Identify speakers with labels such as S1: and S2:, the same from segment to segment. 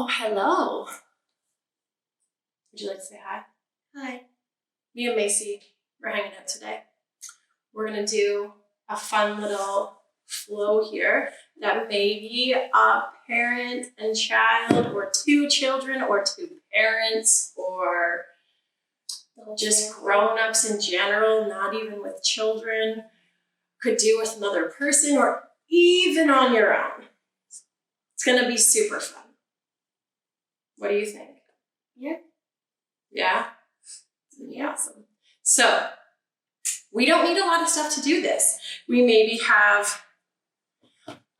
S1: Oh, hello. Would you like to say hi?
S2: Hi.
S1: Me and Macy, we're hanging out today. We're gonna do a fun little flow here that maybe a parent and child, or two children, or two parents, or just grown-ups in general, not even with children, could do with another person, or even on your own. It's gonna be super fun. What do you think?
S2: Yeah.
S1: Yeah? It's gonna be awesome. So, we don't need a lot of stuff to do this. We maybe have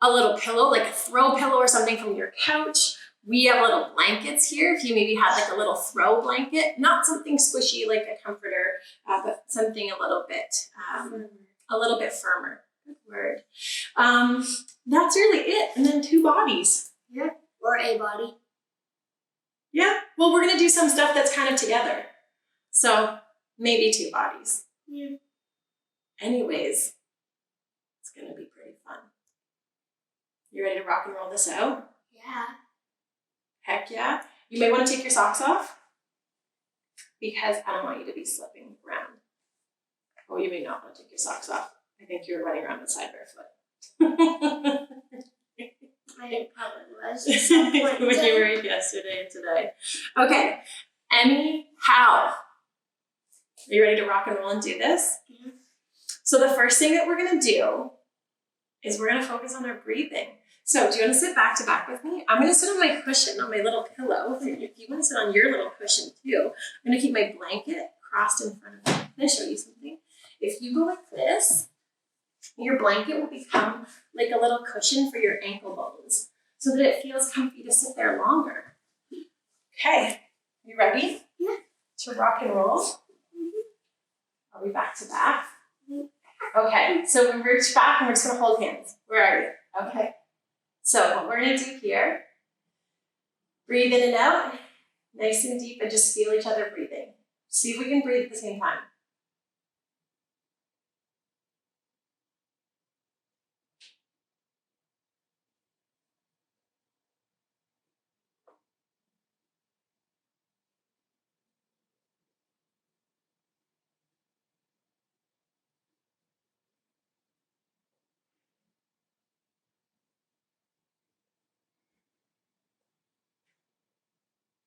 S1: a little pillow, like a throw pillow or something from your couch. We have little blankets here. If you maybe had like a little throw blanket, not something squishy like a comforter, but something a little bit firmer. Good word. That's really it. And then two bodies.
S2: Yeah. Or a body.
S1: Yeah. Well, we're gonna do some stuff that's kind of together. So maybe two bodies.
S2: Yeah.
S1: Anyways, it's gonna be pretty fun. You ready to rock and roll this out?
S2: Yeah.
S1: Heck yeah. You may want to take your socks off because I don't want you to be slipping around. Oh, you may not want to take your socks off. I think you're running around outside barefoot.
S2: I probably was at some point.
S1: When you were yesterday and today. Okay, anyhow. Are you ready to rock and roll and do this?
S2: Yeah.
S1: So the first thing that we're gonna do is we're gonna focus on our breathing. So do you want to sit back to back with me? I'm gonna sit on my cushion, on my little pillow. If you want to sit on your little cushion too, I'm gonna keep my blanket crossed in front of me. Can I show you something? If you go like this, your blanket will become like a little cushion for your ankle bones so that it feels comfy to sit there longer. Okay, you ready?
S2: Yeah.
S1: To rock and roll? Mm-hmm. Are we back to back? Mm-hmm. Okay, so we reach back and we're just gonna hold hands. Where are you? Okay. So what we're gonna do here, breathe in and out, nice and deep, and just feel each other breathing. See if we can breathe at the same time.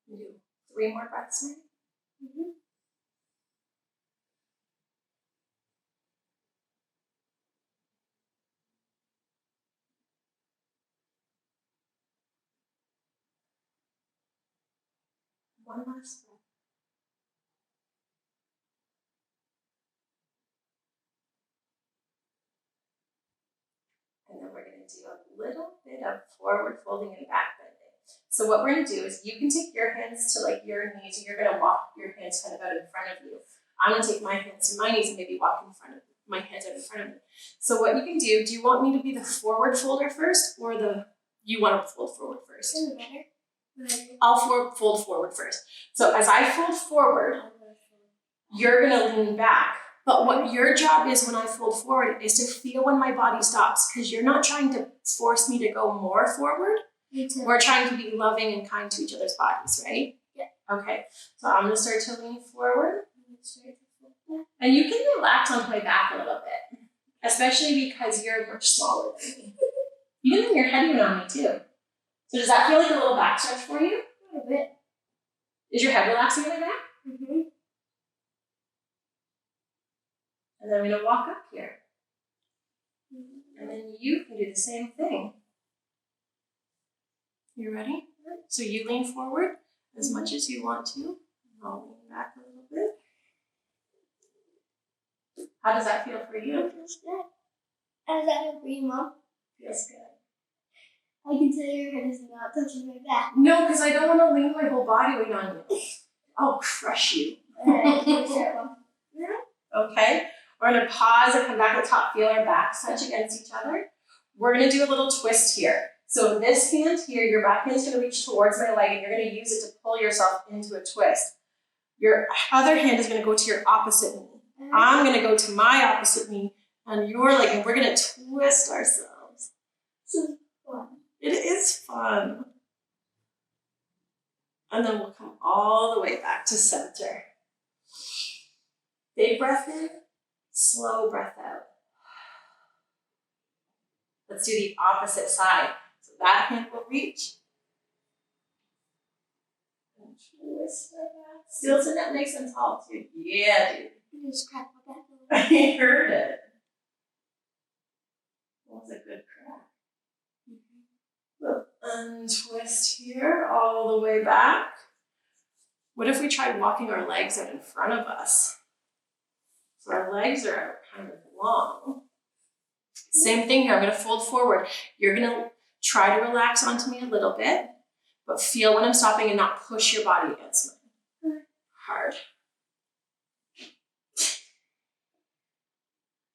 S1: Do 3 more breaths maybe. Mm-hmm. One last breath. And then we're going to do a little bit of forward folding and back bending. So what we're going to do is you can take your hands to like your knees, and you're going to walk your hands kind of out in front of you. I'm going to take my hands to my knees and maybe walk in front of my hands out in front of me. So what you can do you want me to be the forward folder first, or you want to fold forward first?
S2: Doesn't matter.
S1: I'll fold forward first. So as I fold forward, you're going to lean back. But what your job is when I fold forward is to feel when my body stops, because you're not trying to force me to go more forward. We're trying to be loving and kind to each other's bodies, right?
S2: Yeah.
S1: Okay, so I'm going to start to lean forward. And you can relax onto my back a little bit, especially because you're much smaller than me. You can lean your head even on me too. So does that feel like a little back stretch for you?
S2: A little bit.
S1: Is your head relaxing in my back?
S2: Mm-hmm.
S1: And then I'm going to walk up here. And then you can do the same thing. You ready? So you lean forward as much as you want to. I'll lean back a little bit. How does that feel for you?
S2: It feels good. How does that feel for you, Mom?
S1: Feels good.
S2: I can tell your head is not touching my back.
S1: No, because I don't want to lean my whole body weight on you. I'll crush you.
S2: Alright, start, Mom. Yeah.
S1: Okay. We're going to pause and come back to the top. Feel our backs touch against each other. We're going to do a little twist here. So this hand here, your back hand's going to reach towards my leg, and you're going to use it to pull yourself into a twist. Your other hand is going to go to your opposite knee. I'm going to go to my opposite knee on your leg, and we're going to twist ourselves.
S2: This is fun.
S1: It is fun. And then we'll come all the way back to center. Big breath in, slow breath out. Let's do the opposite side. So that hand will reach. And twist our back. Still sit up nice and tall too. Yeah, dude.
S2: I just cracked my back.
S1: I heard it. That was a good crack. We'll untwist here all the way back. What if we tried walking our legs out in front of us? So our legs are out kind of long. Same thing here, I'm gonna fold forward. You're gonna try to relax onto me a little bit, but feel when I'm stopping and not push your body against mine. Hard.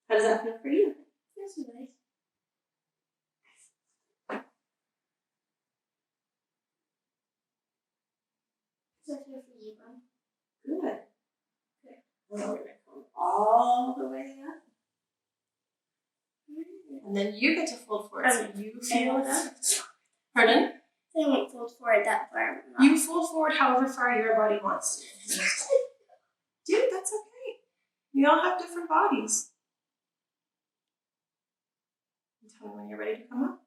S1: How does that feel for you?
S2: That's nice. Does that feel for you, Mom?
S1: Good. Okay. Now we're gonna come all the way up. And then you get to fold forward so you feel that. Pardon?
S2: I won't fold forward that far.
S1: You fold forward however far your body wants to. Dude, that's okay. We all have different bodies. Tell me when you're ready to come up.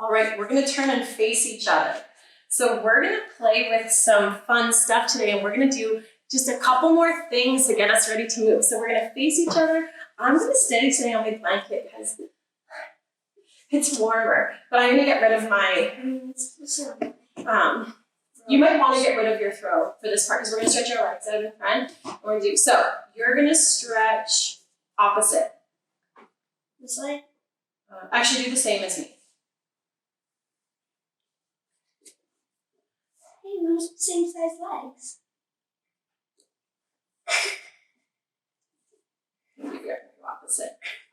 S1: All right, we're gonna turn and face each other. So we're gonna play with some fun stuff today, and we're gonna do just a couple more things to get us ready to move. So we're gonna face each other. I'm gonna stay today on my blanket because it's warmer, but I'm gonna get rid of my, you might wanna get rid of your throw for this part because we're gonna stretch our legs out in front. We're gonna do, so you're gonna stretch opposite.
S2: This way?
S1: Actually do the same as me.
S2: Hey, we're same size legs.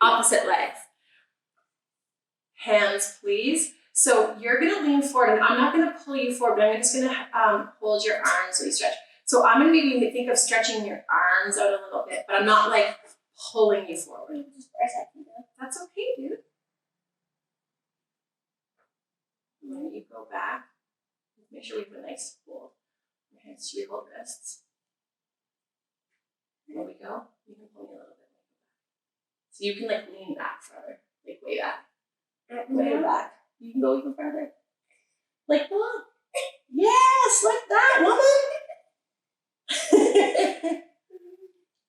S1: Opposite legs. Hands, please. So you're gonna lean forward, and I'm not gonna pull you forward, but I'm just gonna hold your arms so you stretch. So I'm gonna maybe think of stretching your arms out a little bit, but I'm not like pulling you forward.
S2: Just for a second.
S1: That's okay, dude. And then you go back. Make sure we put a nice fold. Your hands to your hold wrists. There we go. You can pull me a little bit. So you can like lean back further, like way back. Way back. You can go even further. Like that. Yes, like that, woman.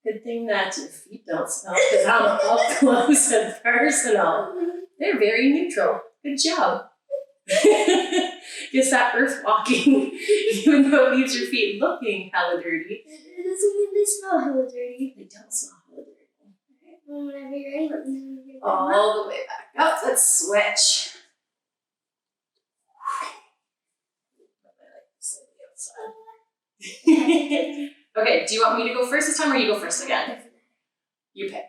S1: Good thing that your feet don't smell because I'm up close and personal. They're very neutral. Good job. Gets that earth walking, even though it leaves your feet looking hella dirty.
S2: It doesn't mean they smell hella dirty.
S1: They don't smell hella dirty.
S2: Well, whenever you're ready, let me know.
S1: All the way back up. Let's switch. Okay, do you want me to go first this time or you go first again? You pick.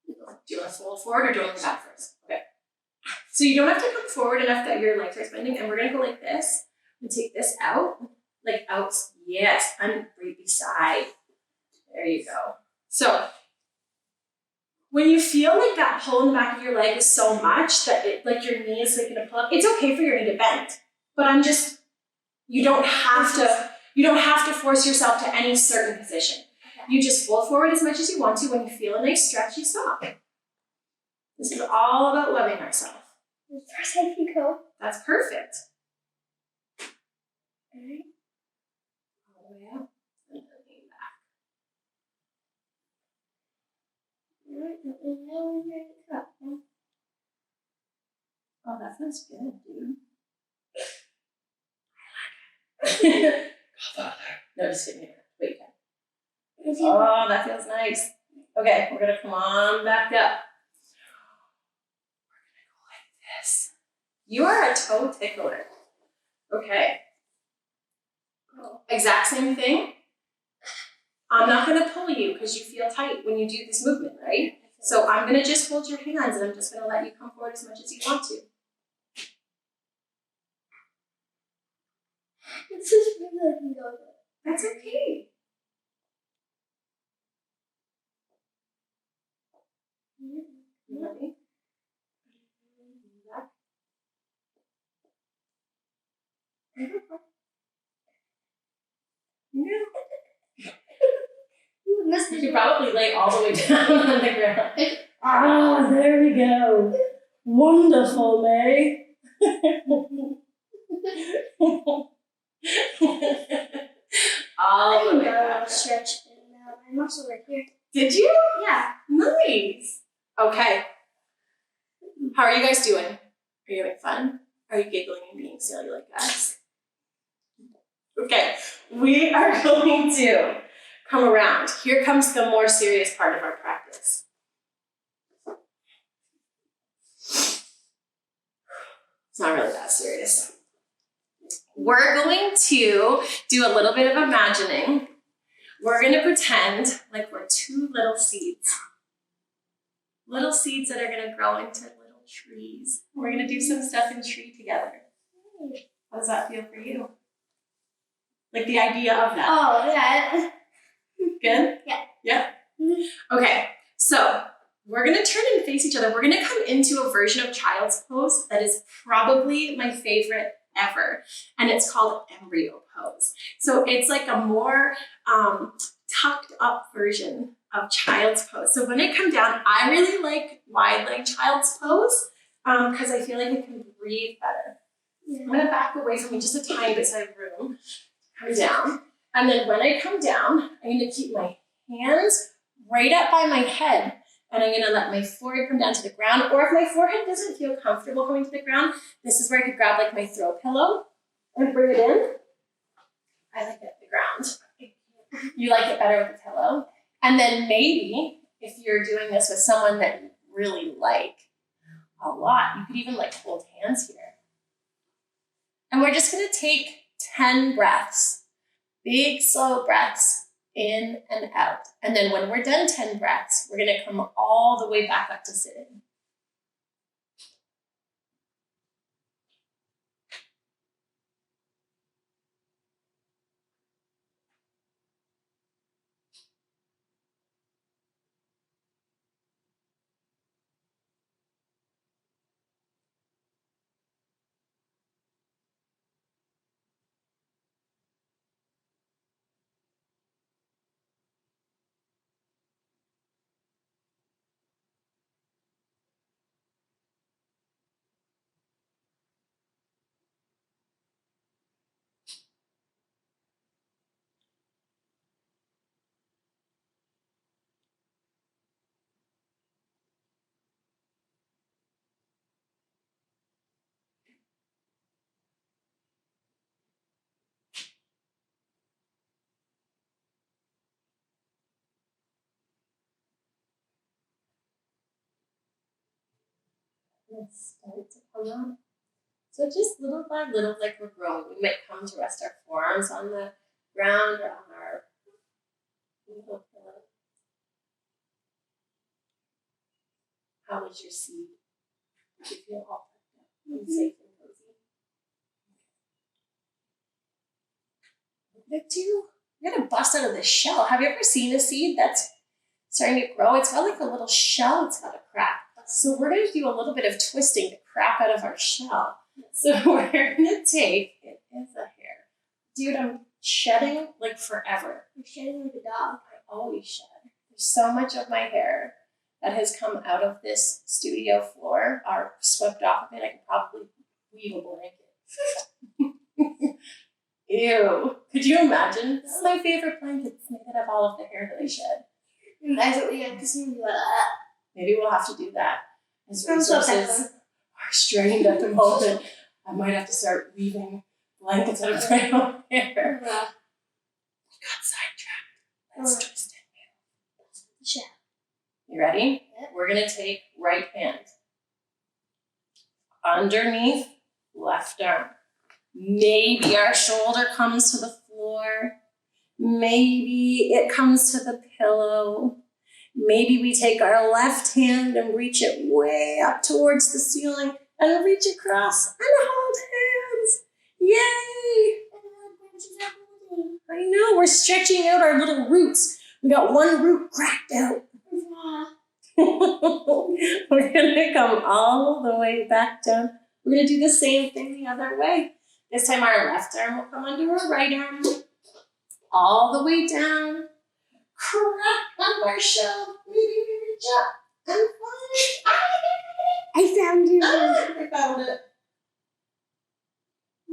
S1: Do you want to fold forward or do you want to go back first? Okay. So you don't have to come forward enough that your legs are bending, and we're going to go like this and take this out. Like out. Yes, I'm right beside. There you go. So when you feel like that pull in the back of your leg is so much that it, like your knee is like going to pull up, it's okay for your knee to bend. But you don't have to force yourself to any certain position. Okay. You just fold forward as much as you want to. When you feel a nice stretch, you stop. This is all about loving ourselves.
S2: As far as I can go.
S1: That's perfect.
S2: All right.
S1: All the way up and then lean back.
S2: All right, and now we're ready to cut.
S1: Oh, that feels good, dude. No, just kidding. Wait. Oh, that feels nice. Okay, we're gonna come on back up. We're gonna go like this. You are a toe tickler. Okay. Exact same thing. I'm not gonna pull you because you feel tight when you do this movement, right? So I'm gonna just hold your hands and I'm just gonna let you come forward as much as you want to.
S2: This is really I can go with.
S1: That's okay. You ready? Back. Yeah.
S2: You missed
S1: You
S2: it.
S1: could probably lay all the way down on the ground. Ah, there we go. Wonderful, May. All the way back.
S2: Stretch in my muscle right here.
S1: Did you?
S2: Yeah.
S1: Nice. Okay. How are you guys doing? Are you having fun? Are you giggling and being silly like us? Okay, we are going to come around. Here comes the more serious part of our practice. It's not really that serious. We're going to do a little bit of imagining. We're going to pretend like we're two little seeds. Little seeds that are going to grow into little trees. We're going to do some stuff in tree together. How does that feel for you? Like the idea of that.
S2: Oh, yeah.
S1: Good?
S2: Yeah.
S1: Yeah?
S2: Mhm.
S1: Okay, so we're going to turn and face each other. We're going to come into a version of child's pose that is probably my favorite ever. And it's called embryo pose. So it's like a more tucked up version of child's pose. So when I come down, I really like wide leg child's pose because I feel like I can breathe better. I'm going to back away from me just a tiny bit so I have room. Come down. And then when I come down, I'm going to keep my hands right up by my head. And I'm going to let my forehead come down to the ground. Or if my forehead doesn't feel comfortable coming to the ground, this is where I could grab like my throw pillow and bring it in. I like it at the ground. You like it better with the pillow. And then maybe if you're doing this with someone that you really like a lot, you could even like hold hands here. And we're just going to take 10 breaths, big slow breaths in and out. And then when we're done 10 breaths, we're going to come all the way back up to sitting. Let's start to come up. So just little by little, like we're growing, we might come to rest our forearms on the ground or on our little pillow. How was your seat? Did you feel all tucked up and safe and cozy? You're gonna bust out of the shell. Have you ever seen a seed that's starting to grow? It's got like a little shell, it's got a crack. So we're gonna do a little bit of twisting to crap out of our shell. So we're gonna take, it is a hair. Dude, I'm shedding like forever.
S2: You're shedding like a dog.
S1: I always shed. There's so much of my hair that has come out of this studio floor or swept off of it. I could probably weave a blanket. Ew. Could you imagine? This is my favorite blanket. It's made out of all of the hair that I shed.
S2: And that's what we have to see.
S1: Maybe we'll have to do that. As
S2: I'm so
S1: resources are strained at the moment, I might have to start weaving blankets out of my own hair. We got sidetracked. Let's twist it.
S2: Shell.
S1: You ready?
S2: Yep.
S1: We're going to take right hand underneath left arm. Maybe our shoulder comes to the floor. Maybe it comes to the pillow. Maybe we take our left hand and reach it way up towards the ceiling and reach across and hold hands. Yay! I know, we're stretching out our little roots. We got one root cracked out. We're gonna come all the way back down. We're gonna do the same thing the other way. This time our left arm will come under our right arm. all the way down. Crack up our shell. Maybe we reach up and fly.
S2: I found your
S1: I found it.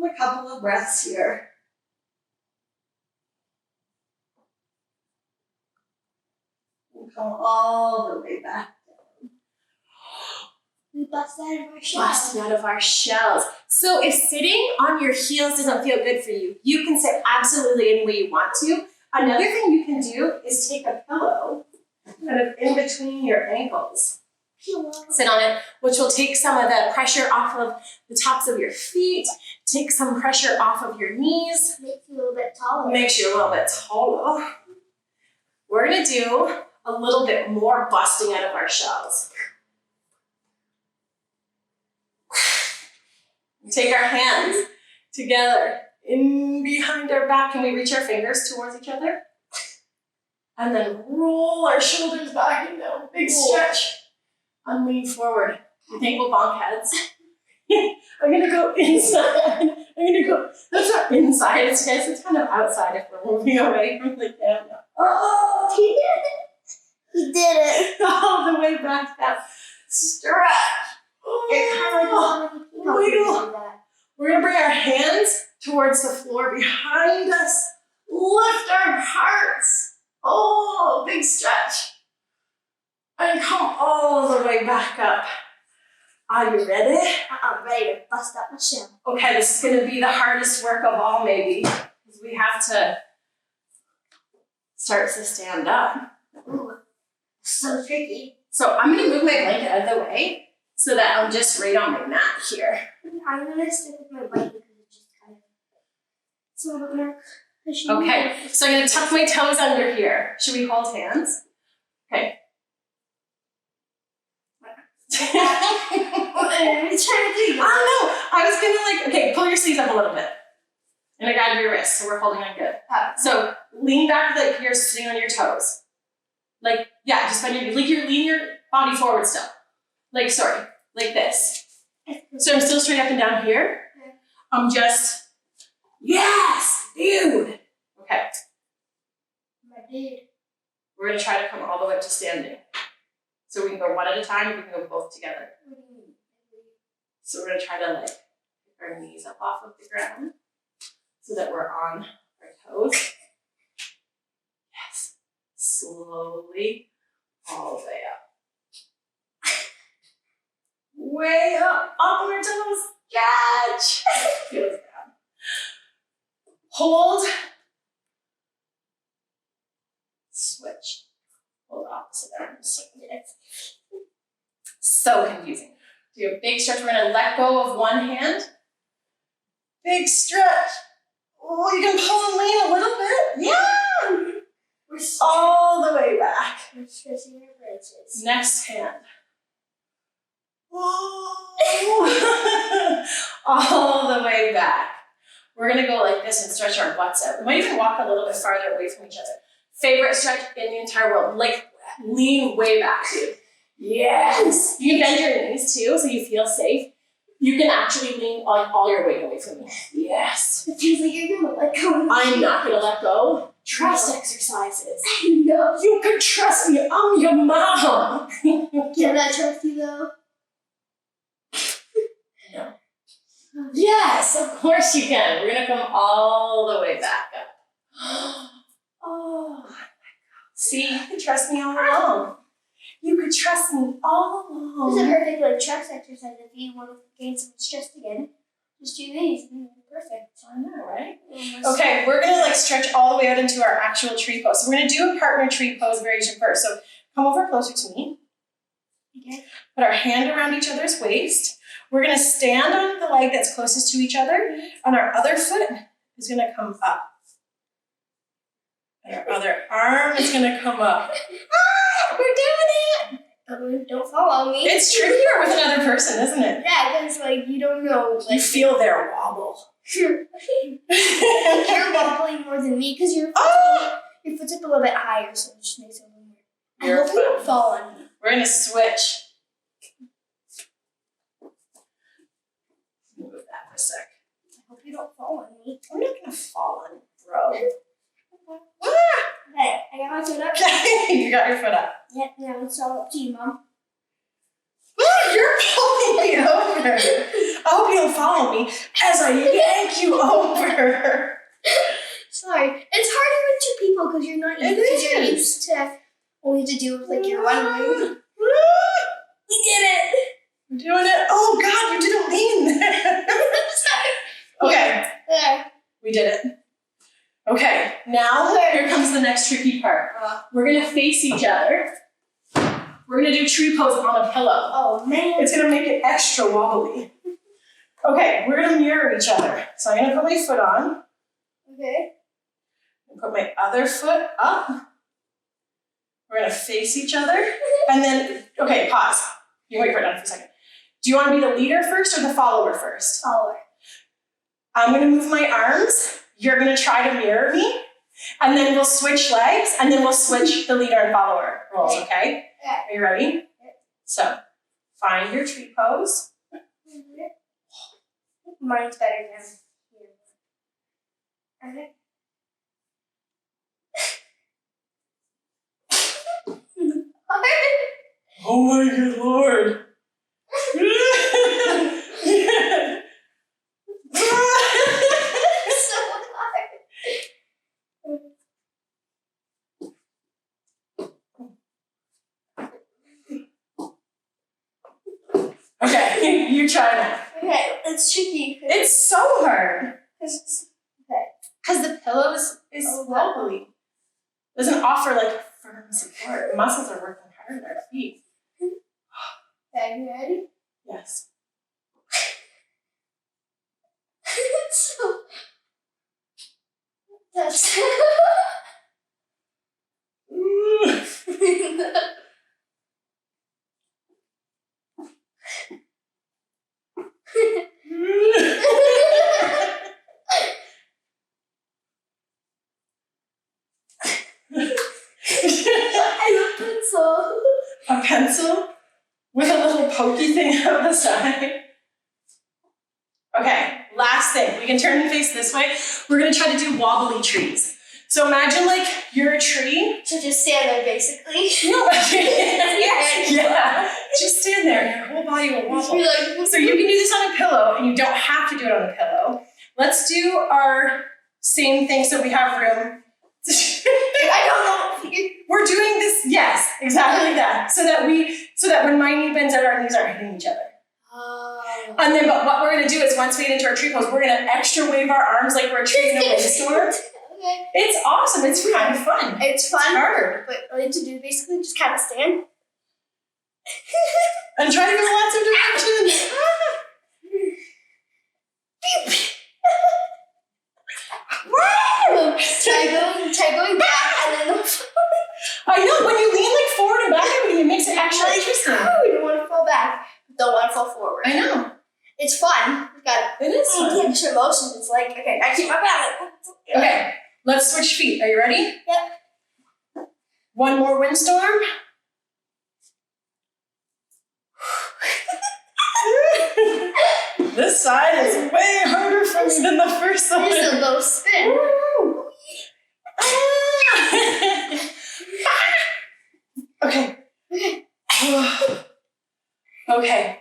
S1: A couple of breaths here. And come all the way back.
S2: We busted out of our shell.
S1: Busted out of our shells. So if sitting on your heels doesn't feel good for you, you can sit absolutely any way you want to. Another thing you can do is take a pillow kind of in between your ankles. Sit on it, which will take some of the pressure off of the tops of your feet, take some pressure off of your knees.
S2: Makes you a little bit taller.
S1: Makes you a little bit taller. We're gonna do a little bit more busting out of our shells. Take our hands together in behind our back. Can we reach our fingers towards each other? And then roll our shoulders back and down. Big stretch. And lean forward. I think we'll bonk heads. I'm gonna go inside. That's not inside, it's kind of outside if we're moving away from the camera. Oh,
S2: He did it. He did it.
S1: all the way back down. Stretch.
S2: It's kind of like
S1: Wiggle. We're gonna bring our hands towards the floor behind us. Lift our hearts. Oh, big stretch. And come all the way back up. Are you ready?
S2: I'm ready to bust out my shell.
S1: Okay, this is gonna be the hardest work of all maybe, because we have to start to stand up.
S2: Ooh, so tricky.
S1: So I'm gonna move my blanket out of the way so that I'm just right on my mat here.
S2: I'm gonna stick with my blanket because it's just kind of it's a little bit more cushiony.
S1: Okay, so I'm gonna tuck my toes under here. Should we hold hands? Okay.
S2: What are you trying to do?
S1: Oh no, I was gonna okay, pull your sleeves up a little bit. And I got your wrist, so we're holding on good. So lean back like you're sitting on your toes. Like, yeah, just bend your, lean your body forward still. Like this. So I'm still straight up and down here.
S2: Okay.
S1: I'm just, yes, dude. Okay,
S2: My dude.
S1: we're gonna try to come all the way up to standing. So we can go one at a time, or we can go both together. So we're gonna try to like pick our knees up off of the ground so that we're on our toes. Yes. Slowly, all the way up. Way up on our toes. Catch. Feels bad. Hold. Switch. Hold opposite arm. So confusing. Do a big stretch. We're gonna let go of one hand. Big stretch. Oh, you can pull and lean a little bit. Yeah.
S2: We're
S1: All the way back.
S2: stretching our branches.
S1: Next hand. Whoa. All the way back. We're gonna go like this and stretch our butts out. We might even walk a little bit farther away from each other. Favorite stretch in the entire world. Like lean way back, dude. Yes. You can bend your knees too, so you feel safe. You can actually lean all your weight away from me. Yes.
S2: It feels like you're gonna let go.
S1: I'm not gonna let go. Trust exercises.
S2: No.
S1: You can trust me. I'm your mom.
S2: Can I trust you though?
S1: No. Yes, of course you can. We're gonna come all the way back up. Oh, see, you can trust me all along. You could trust me all
S2: This is a
S1: along.
S2: perfect like chest exercise if you want to gain some stress again. Just do these. Perfect.
S1: I know, right?
S2: Almost.
S1: Okay, we're gonna like stretch all the way out into our actual tree pose. So we're gonna do a partner tree pose variation first. So come over closer to me.
S2: Okay.
S1: Put our hand around each other's waist. We're gonna stand on the leg that's closest to each other, and our other foot is gonna come up. And our other arm is gonna come up. Ah, we're doing it!
S2: Don't follow me.
S1: It's trickier with another person, isn't it?
S2: Yeah, because like you don't know.
S1: You feel their wobble.
S2: You're wobbling more than me because your foot's up a little bit higher, so it just makes it a little weird.
S1: You're
S2: I hope you don't
S1: fine.
S2: fall on me.
S1: We're gonna switch. Move that for a sec.
S2: I hope you don't fall on me.
S1: I'm not gonna fall on you, bro.
S2: got my foot up.
S3: You got your foot up.
S2: Yep, now it's all up to you, Mom.
S3: You're pulling me over. I hope you don't follow me as I yank you over.
S2: Sorry. It's harder with two people because you're not
S3: It
S2: because you're
S3: is.
S2: used to only to do with like your one leg. We did it!
S3: I'm doing it. Oh God, you didn't lean there. Okay,
S2: There.
S3: we did it. Okay, now here comes the next tricky part. We're gonna face each other. We're gonna do tree pose on a pillow.
S2: Oh man.
S3: It's gonna make it extra wobbly. Okay, we're gonna mirror each other. So I'm gonna put my foot on.
S2: Okay.
S3: And put my other foot up. We're gonna face each other. And then, okay, pause. You can wait for it down for a second. Do you wanna be the leader first or the follower first?
S2: Follower.
S3: I'm gonna move my arms. You're gonna try to mirror me. And then we'll switch legs and then we'll switch the leader and follower roles, okay?
S2: Yeah.
S3: Are you ready? So, find your tree pose.
S2: Mine's better than here.
S3: Oh my good Lord.
S2: So hard.
S3: Okay, you try now.
S2: Okay, it's tricky.
S3: It's so hard.
S2: Because
S3: Because the pillow is
S2: Oh, wow.
S3: wobbly. Doesn't offer like firm support. The muscles are working hard in our feet.
S2: okay, you ready?
S3: Yes.
S2: So that's pencil.
S3: A pencil with a little pokey thing out the side. Okay, last thing. We can turn and face this way. We're gonna try to do wobbly trees. So imagine like you're a tree.
S2: So just stand there basically.
S3: No. Yeah. Just stand there and your whole body will wobble.
S2: You're like,
S3: So you can do this on a pillow and you don't have to do it on a pillow. Let's do our same thing so we have room.
S2: I don't know.
S3: We're doing this, yes, exactly like that. So that when my knee bends out, our knees aren't hitting each other.
S2: Oh.
S3: And then, but what we're gonna do is once we get into our tree pose, we're gonna extra wave our arms like we're a tree in a windstorm.
S2: Okay.
S3: It's awesome, it's kind of fun.
S2: It's fun.
S3: Hard.
S2: But all you have to do basically just kind of stand.
S3: And try to go lots of directions.
S2: Try going back and then
S3: I know, when you lean like forward and back, it makes it actually interesting.
S2: we don't want to fall back. Don't want to fall forward.
S3: I know.
S2: It's fun. We got
S3: It is fun.
S2: the extra motions. It's like, okay, I keep my balance.
S3: Okay, let's switch feet. Are you ready?
S2: Yep.
S3: One more windstorm. This side is way harder for me than the first side.
S2: There's a low spin.
S3: Okay. Okay.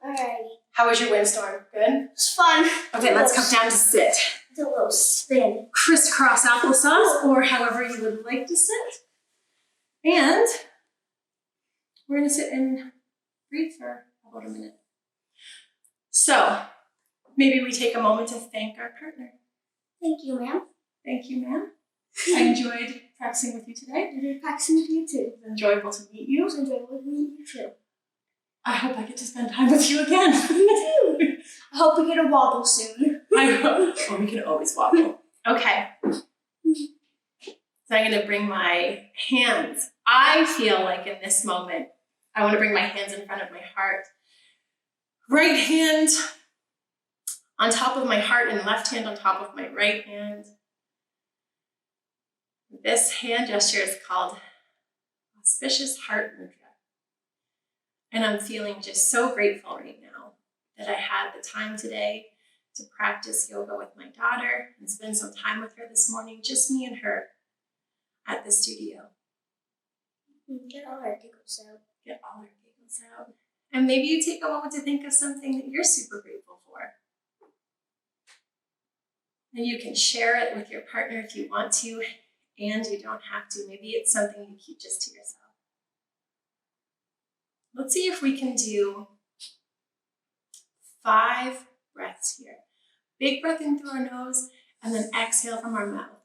S2: Alrighty.
S3: How was your windstorm? Good?
S2: It's fun.
S3: Okay, let's come down to sit.
S2: It's a little spin.
S3: Crisscross applesauce, or however you would like to sit. And we're gonna sit and breathe for about a minute. So, maybe we take a moment to thank our partner.
S2: Thank you, ma'am.
S3: Thank you, ma'am. I enjoyed practicing with you today.
S2: You're practicing with you too.
S3: It was enjoyable to meet
S2: It
S3: you.
S2: was enjoyable to meet you too.
S3: I hope I get to spend time with you again.
S2: Me too. I hope we get a wobble soon.
S3: I hope. Well, we can always wobble. Okay. So I'm going to bring my hands. I feel like in this moment, I want to bring my hands in front of my heart. Right hand on top of my heart and left hand on top of my right hand. This hand gesture is called Auspicious Heart Mudra. And I'm feeling just so grateful right now that I had the time today to practice yoga with my daughter and spend some time with her this morning, just me and her. at the studio.
S2: Get all our giggles out.
S3: Get all our giggles out. And maybe you take a moment to think of something that you're super grateful for. And you can share it with your partner if you want to, and you don't have to. Maybe it's something you keep just to yourself. Let's see if we can do 5 breaths here. Big breath in through our nose, and then exhale from our mouth.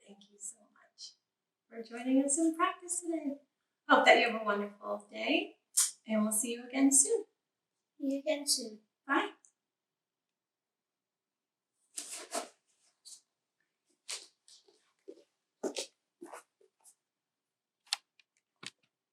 S3: Thank you so much for joining us in practice today. Hope that you have a wonderful day, and we'll see you again soon.
S2: See you again soon.
S3: Bye.